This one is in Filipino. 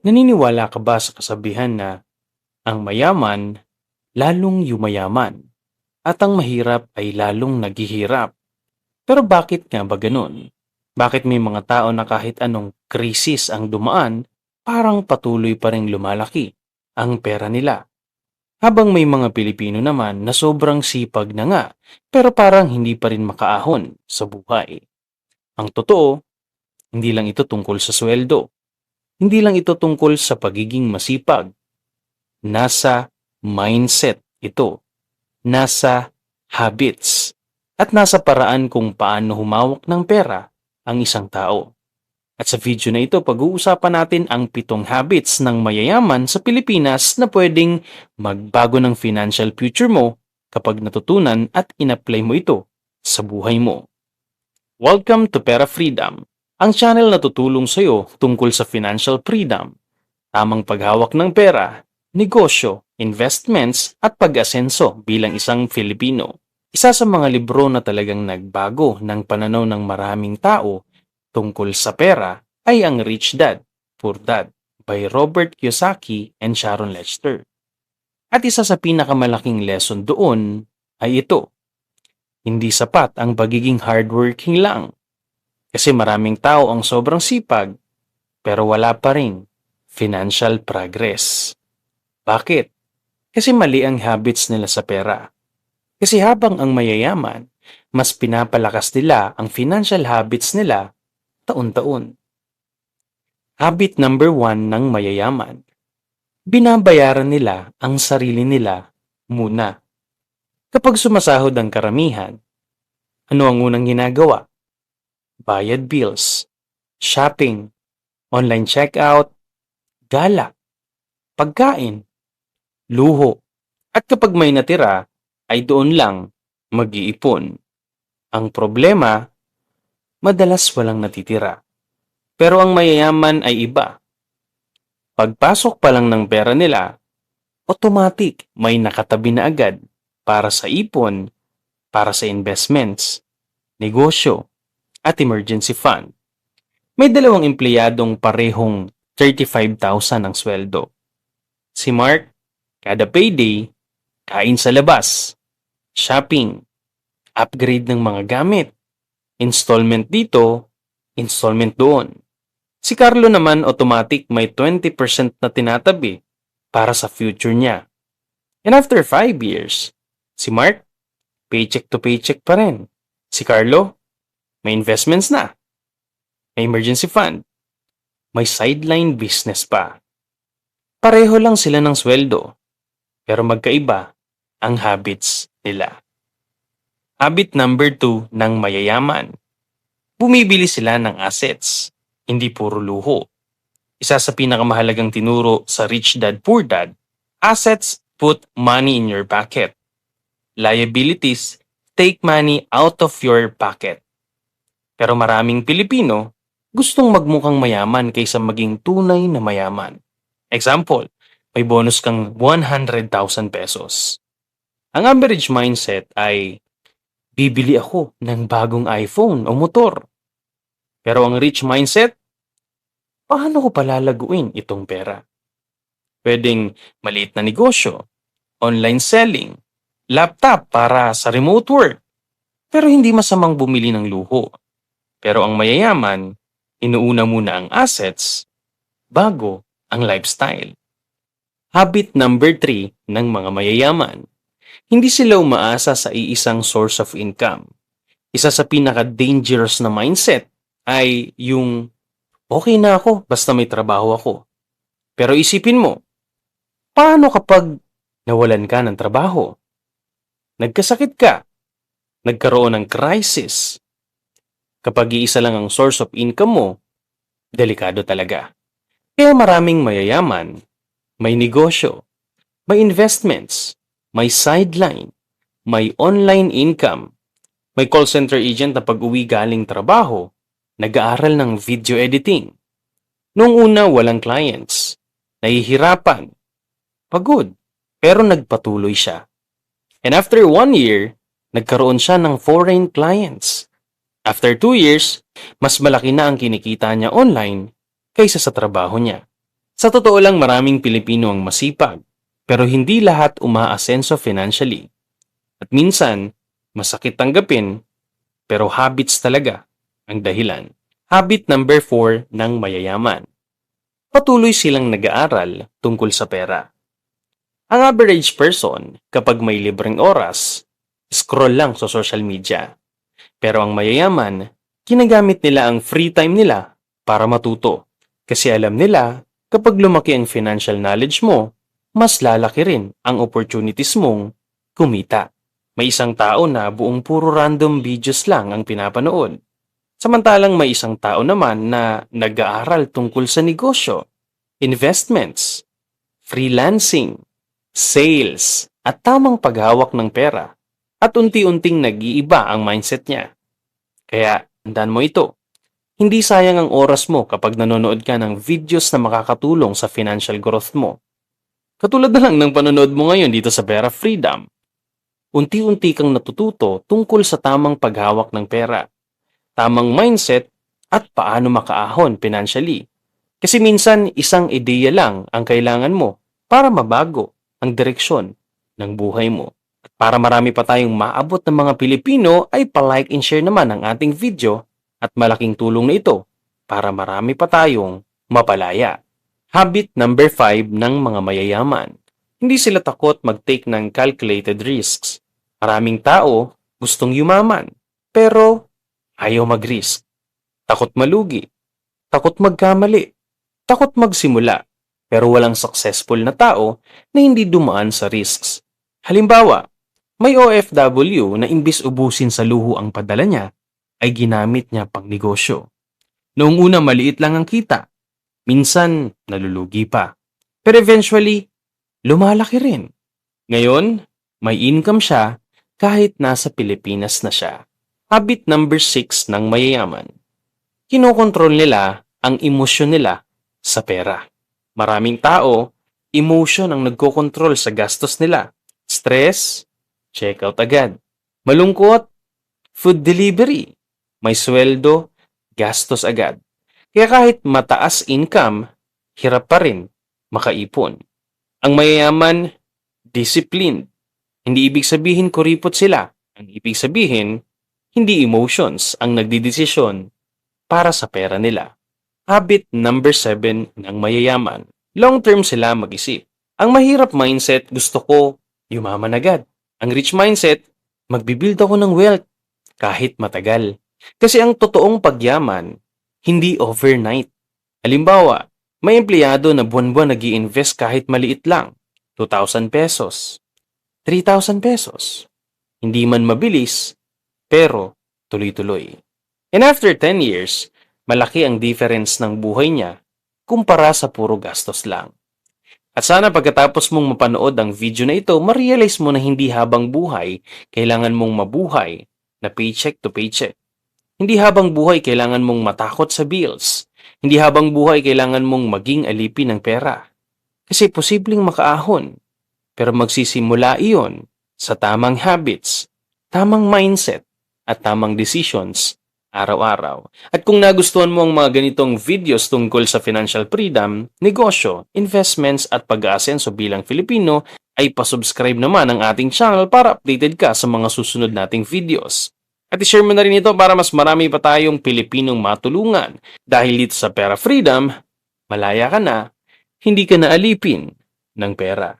Naniniwala ka ba sa kasabihan na ang mayaman lalong yumayaman at ang mahirap ay lalong naghihirap? Pero bakit nga ba ganun? Bakit may mga tao na kahit anong krisis ang dumaan, parang patuloy pa ring lumalaki ang pera nila? Habang may mga Pilipino naman na sobrang sipag na nga, pero parang hindi pa rin makaahon sa buhay. Ang totoo, hindi lang ito tungkol sa sweldo. Hindi lang ito tungkol sa pagiging masipag. Nasa mindset ito, nasa habits, at nasa paraan kung paano humawak ng pera ang isang tao. At sa video na ito, pag-uusapan natin ang 7 habits ng mayayaman sa Pilipinas na pwedeng magbago ng financial future mo kapag natutunan at in-apply mo ito sa buhay mo. Welcome to Pera Freedom, ang channel na tutulong sa iyo tungkol sa financial freedom, tamang paghawak ng pera, negosyo, investments at pag-asenso bilang isang Filipino. Isa sa mga libro na talagang nagbago ng pananaw ng maraming tao tungkol sa pera ay ang Rich Dad, Poor Dad by Robert Kiyosaki and Sharon Lechter. At isa sa pinakamalaking lesson doon ay ito: hindi sapat ang pagiging hardworking lang. Kasi maraming tao ang sobrang sipag pero wala pa ring financial progress. Bakit? Kasi mali ang habits nila sa pera. Kasi habang ang mayayaman, mas pinapalakas nila ang financial habits nila taon-taon. Habit number 1 ng mayayaman. Binabayaran nila ang sarili nila muna. Kapag sumasahod ang karamihan, ano ang unang ginagawa? Bayad bills, shopping, online checkout, gala, pagkain, luho. At kapag may natira, ay doon lang mag-iipon. Ang problema, madalas walang natitira. Pero ang mayayaman ay iba. Pagpasok pa lang ng pera nila, automatic may nakatabi na agad para sa ipon, para sa investments, negosyo, at emergency fund. May dalawang empleyadong parehong 35,000 ang sweldo. Si Mark, kada payday, kain sa labas, shopping, upgrade ng mga gamit, installment dito, installment doon. Si Carlo naman automatic may 20% na tinatabi para sa future niya. And after 5 years, si Mark, paycheck to paycheck pa rin. Si Carlo, may investments na, may emergency fund, may sideline business pa. Pareho lang sila ng sweldo, pero magkaiba ang habits nila. Habit number 2 ng mayayaman. Bumibili sila ng assets, hindi puro luho. Isa sa pinakamahalagang tinuro sa Rich Dad Poor Dad, assets put money in your pocket. Liabilities take money out of your pocket. Pero maraming Pilipino gustong magmukhang mayaman kaysa maging tunay na mayaman. Example, may bonus kang 100,000 pesos. Ang average mindset ay, bibili ako ng bagong iPhone o motor. Pero ang rich mindset, paano ko palalaguin itong pera? Pwedeng maliit na negosyo, online selling, laptop para sa remote work. Pero hindi masamang bumili ng luho. Pero ang mayayaman, inuuna muna ang assets bago ang lifestyle. Habit number 3 ng mga mayayaman. Hindi sila umaasa sa iisang source of income. Isa sa pinaka-dangerous na mindset ay yung okay na ako basta may trabaho ako. Pero isipin mo, paano kapag nawalan ka ng trabaho? Nagkasakit ka? Nagkaroon ng crisis? Kapag iisa lang ang source of income mo, delikado talaga. Kaya maraming mayayaman, may negosyo, may investments, may sideline, may online income, may call center agent na pag-uwi galing trabaho, nag-aaral ng video editing. Noong una walang clients, nahihirapan, pagod, pero nagpatuloy siya. And after 1 year, nagkaroon siya ng foreign clients. After 2 years, mas malaki na ang kinikita niya online kaysa sa trabaho niya. Sa totoo lang maraming Pilipino ang masipag, pero hindi lahat umaasenso financially. At minsan, masakit tanggapin, pero habits talaga ang dahilan. Habit number 4 ng mayayaman. Patuloy silang nag-aaral tungkol sa pera. Ang average person, kapag may libreng oras, scroll lang sa social media. Pero ang mayayaman, ginagamit nila ang free time nila para matuto. Kasi alam nila, kapag lumaki ang financial knowledge mo, mas lalaki rin ang opportunities mong kumita. May isang tao na buong puro random videos lang ang pinapanood. Samantalang may isang tao naman na nag-aaral tungkol sa negosyo, investments, freelancing, sales, at tamang paghawak ng pera. At unti-unting nag-iiba ang mindset niya. Kaya, tandaan mo ito. Hindi sayang ang oras mo kapag nanonood ka ng videos na makakatulong sa financial growth mo. Katulad na lang ng panonood mo ngayon dito sa Pera Freedom. Unti-unti kang natututo tungkol sa tamang paghawak ng pera, tamang mindset, at paano makaahon financially. Kasi minsan isang ideya lang ang kailangan mo para mabago ang direksyon ng buhay mo. At para marami pa tayong maabot ng mga Pilipino ay pa-like and share naman ang ating video at malaking tulong na ito para marami pa tayong mapalaya. Habit number 5 ng mga mayayaman. Hindi sila takot mag-take ng calculated risks. Maraming tao gustong yumaman, pero ayaw mag-risk. Takot malugi, takot magkamali, takot magsimula, pero walang successful na tao na hindi dumaan sa risks. Halimbawa, may OFW na imbis ubusin sa luho ang padala niya, ay ginamit niya pang negosyo. Noong una maliit lang ang kita, minsan nalulugi pa. Pero eventually, lumalaki rin. Ngayon, may income siya kahit nasa Pilipinas na siya. Habit number 6 ng mayayaman. Kinokontrol nila ang emosyon nila sa pera. Maraming tao, emotion ang nagkokontrol sa gastos nila. Stress, check out agad. Malungkot, food delivery. May sweldo, gastos agad. Kaya kahit mataas income, hirap pa rin makaipon. Ang mayayaman, disciplined. Hindi ibig sabihin kuripot sila. Ang ibig sabihin, hindi emotions ang nagdidesisyon para sa pera nila. Habit number 7 ng mayayaman. Long-term sila mag-isip. Ang mahirap mindset, gusto ko yumaman agad. Ang rich mindset, magbibuild ako ng wealth kahit matagal. Kasi ang totoong pagyaman, hindi overnight. Halimbawa, may empleyado na buwan-buwan nag-i-invest kahit maliit lang. 2,000 pesos. 3,000 pesos. Hindi man mabilis, pero tuloy-tuloy. And after 10 years, malaki ang difference ng buhay niya kumpara sa puro gastos lang. At sana pagkatapos mong mapanood ang video na ito, ma-realize mo na hindi habang buhay kailangan mong mabuhay na paycheck to paycheck. Hindi habang buhay kailangan mong matakot sa bills. Hindi habang buhay kailangan mong maging alipin ng pera. Kasi posibleng makaahon. Pero magsisimula iyon sa tamang habits, tamang mindset, at tamang decisions araw-araw. At kung nagustuhan mo ang mga ganitong videos tungkol sa financial freedom, negosyo, investments at pag-aasenso bilang Filipino, ay pasubscribe naman ang ating channel para updated ka sa mga susunod nating videos. At i-share mo na rin ito para mas marami pa tayong Pilipinong matulungan. Dahil dito sa Pera Freedom, malaya ka na, hindi ka na alipin ng pera.